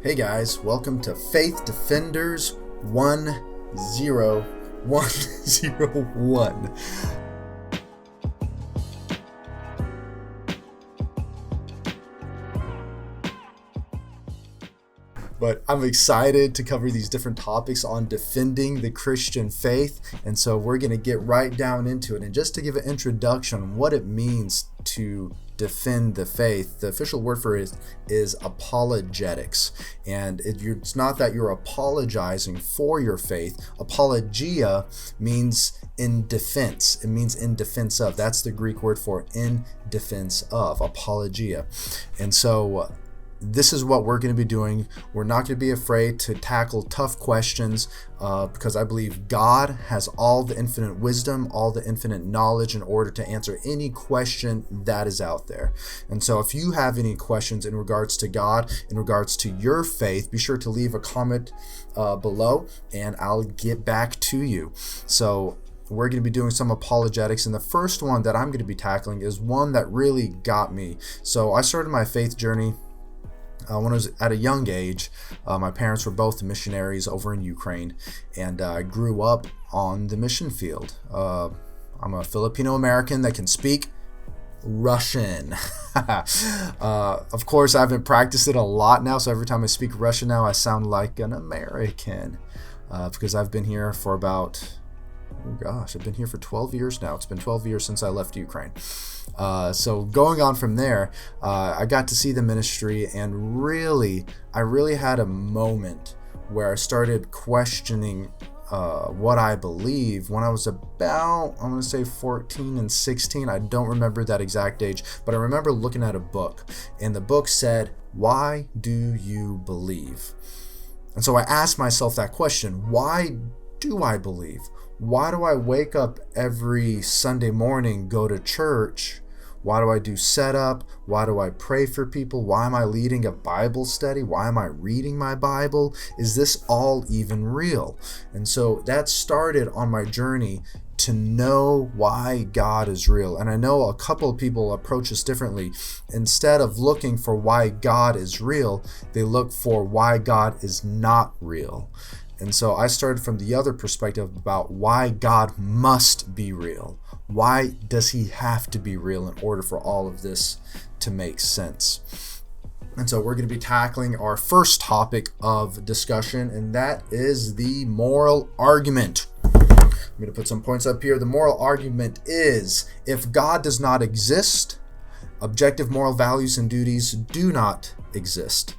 Hey guys, welcome to Faith Defenders 10101. But I'm excited to cover these different topics on defending the Christian faith, and so we're going to get right down into it. And just to give an introduction on what it means to defend the faith, the official word for it is apologetics. And it's not that you're apologizing for your faith. Apologia means in defense. It means in defense of. That's the Greek word for in defense of, apologia. And so this is what we're going to be doing. We're not going to be afraid to tackle tough questions because I believe God has all the infinite wisdom, all the infinite knowledge in order to answer any question that is out there. And so if you have any questions in regards to God, in regards to your faith, be sure to leave a comment below and I'll get back to you. So we're going to be doing some apologetics, and the first one that I'm going to be tackling is one that really got me. So I started my faith journey when I was at a young age. My parents were both missionaries over in Ukraine, and I grew up on the mission field. I'm a Filipino American that can speak Russian. Of course, I haven't practiced it a lot now, so every time I speak Russian now, I sound like an American because I've been here for about, I've been here for 12 years now. It's been 12 years since I left Ukraine. So going on from there, I got to see the ministry, and I really had a moment where I started questioning what I believe when I was about, I'm going to say 14 and 16. I don't remember that exact age, but I remember looking at a book, and the book said, "Why do you believe?" And so I asked myself that question: why do I believe? Why do I wake up every Sunday morning, go to church? Why do I do setup? Why do I pray for people? Why am I leading a Bible study? Why am I reading my Bible? Is this all even real? And so that started on my journey to know why God is real. And I know a couple of people approach this differently. Instead of looking for why God is real, they look for why God is not real. And so I started from the other perspective about why God must be real. Why does he have to be real in order for all of this to make sense? And so we're going to be tackling our first topic of discussion, and that is the moral argument. I'm going to put some points up here. The moral argument is, if God does not exist, objective moral values and duties do not exist.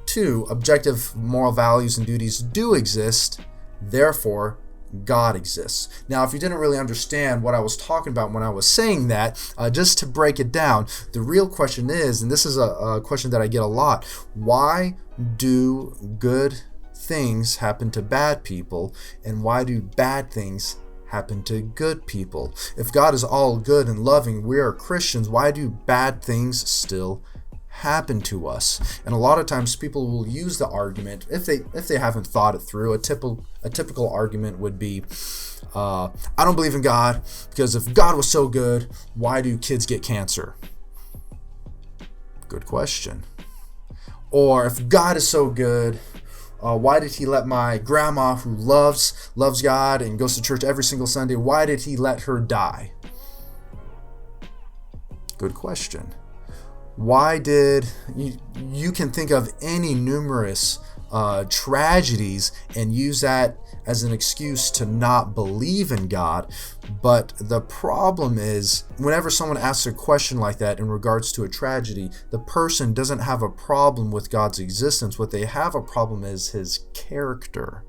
2, objective moral values and duties do exist, therefore God exists. Now, if you didn't really understand what I was talking about when I was saying that, just to break it down, the real question is, and this is a question that I get a lot, why do good things happen to bad people, and why do bad things happen to good people? If God is all good and loving, we are Christians, why do bad things still happen to us? And a lot of times people will use the argument, if they haven't thought it through. A typical argument would be, I don't believe in God because if God was so good, why do kids get cancer? Good question. Or if God is so good, why did he let my grandma, who loves God and goes to church every single Sunday, why did he let her die? Good question. Why did you can think of any numerous tragedies and use that as an excuse to not believe in God. But the problem is, whenever someone asks a question like that in regards to a tragedy, the person doesn't have a problem with God's existence. What they have a problem is his character.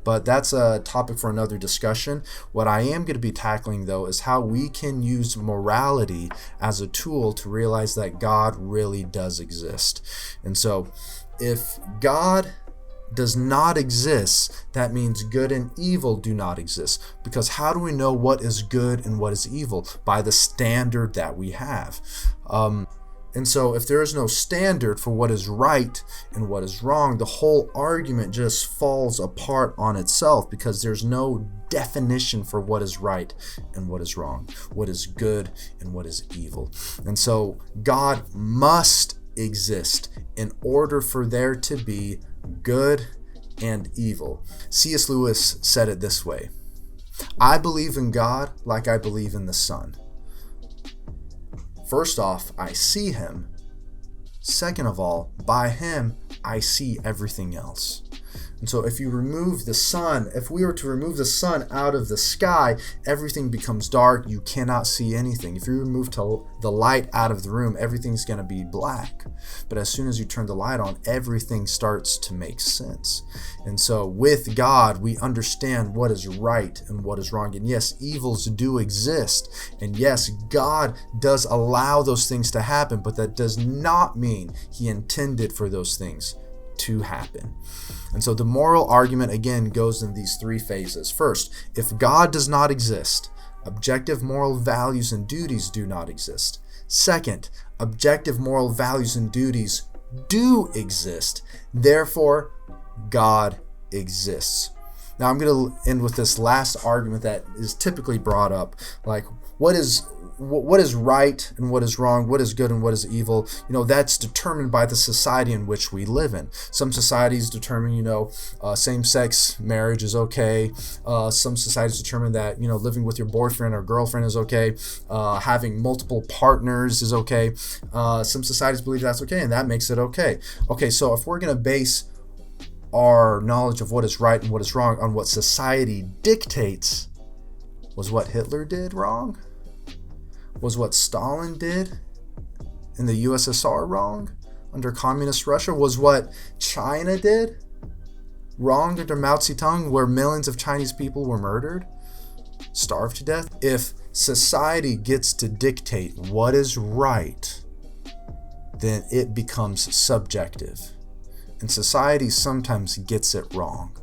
But that's a topic for another discussion. What I am going to be tackling, though, is how we can use morality as a tool to realize that God really does exist. And so, if God does not exist, that means good and evil do not exist. Because how do we know what is good and what is evil? By the standard that we have. And so if there is no standard for what is right and what is wrong, the whole argument just falls apart on itself because there's no definition for what is right and what is wrong, what is good and what is evil. And so God must exist in order for there to be good and evil. C.S. Lewis said it this way: I believe in God like I believe in the sun. First off, I see him. Second of all, by him, I see everything else. And so if you remove the sun, if we were to remove the sun out of the sky, everything becomes dark. You cannot see anything. If you remove the light out of the room, everything's going to be black. But as soon as you turn the light on, everything starts to make sense. And so with God, we understand what is right and what is wrong. And yes, evils do exist. And yes, God does allow those things to happen, but that does not mean he intended for those things to happen. And so the moral argument again goes in these three phases. First, if God does not exist, objective moral values and duties do not exist. Second, objective moral values and duties do exist. Therefore, God exists. Now I'm going to end with this last argument that is typically brought up, like what is right and what is wrong, what is good and what is evil. That's determined by the society in which we live in. Some societies determine, same-sex marriage is okay. Some societies determine that, living with your boyfriend or girlfriend is okay. Having multiple partners is okay. Some societies believe that's okay, and that makes it okay. Okay, so if we're going to base our knowledge of what is right and what is wrong on what society dictates, was what Hitler did wrong? Was what Stalin did in the USSR wrong under communist Russia? Was what China did wrong under Mao Zedong, where millions of Chinese people were murdered, starved to death? If society gets to dictate what is right, then it becomes subjective. And society sometimes gets it wrong.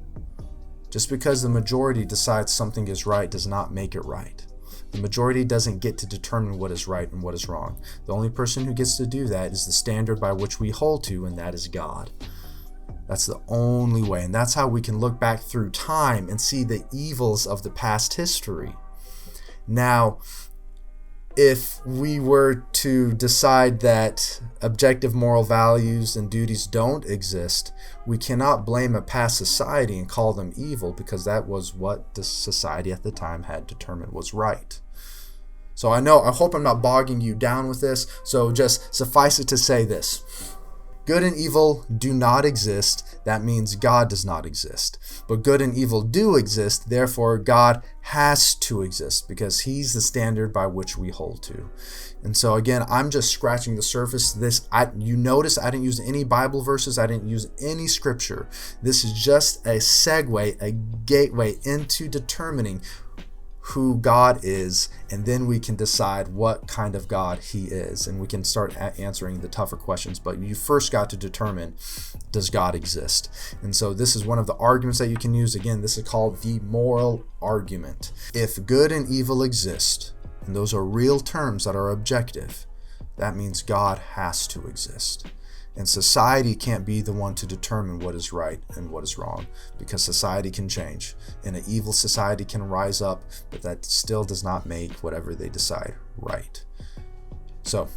Just because the majority decides something is right does not make it right. The majority doesn't get to determine what is right and what is wrong. The only person who gets to do that is the standard by which we hold to, and that is God. That's the only way. And that's how we can look back through time and see the evils of the past history. Now, if we were to decide that objective moral values and duties don't exist, we cannot blame a past society and call them evil, because that was what the society at the time had determined was right. So I hope I'm not bogging you down with this. So just suffice it to say this: good and evil do not exist. That means God does not exist. But good and evil do exist. Therefore, God has to exist, because he's the standard by which we hold to. And so again, I'm just scratching the surface. You notice I didn't use any Bible verses. I didn't use any scripture. This is just a segue, a gateway into determining who God is, and then we can decide what kind of God he is, and we can start answering the tougher questions. But you first got to determine, does God exist? And so this is one of the arguments that you can use. Again, this is called the moral argument. If good and evil exist, and those are real terms that are objective, that means God has to exist. And society can't be the one to determine what is right and what is wrong, because society can change. And an evil society can rise up, but that still does not make whatever they decide right. So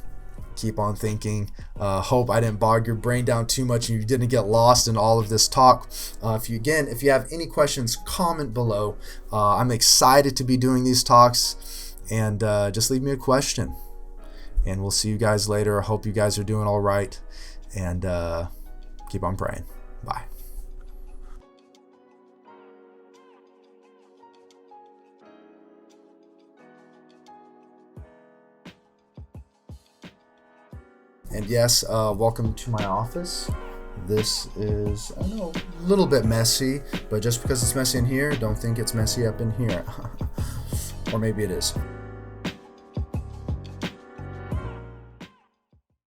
keep on thinking. Hope I didn't bog your brain down too much and you didn't get lost in all of this talk. If you have any questions, comment below. I'm excited to be doing these talks, and just leave me a question. And we'll see you guys later. I hope you guys are doing all right. And keep on praying. Bye. And yes, welcome to my office. This is, I know, a little bit messy, but just because it's messy in here, don't think it's messy up in here. Or maybe it is.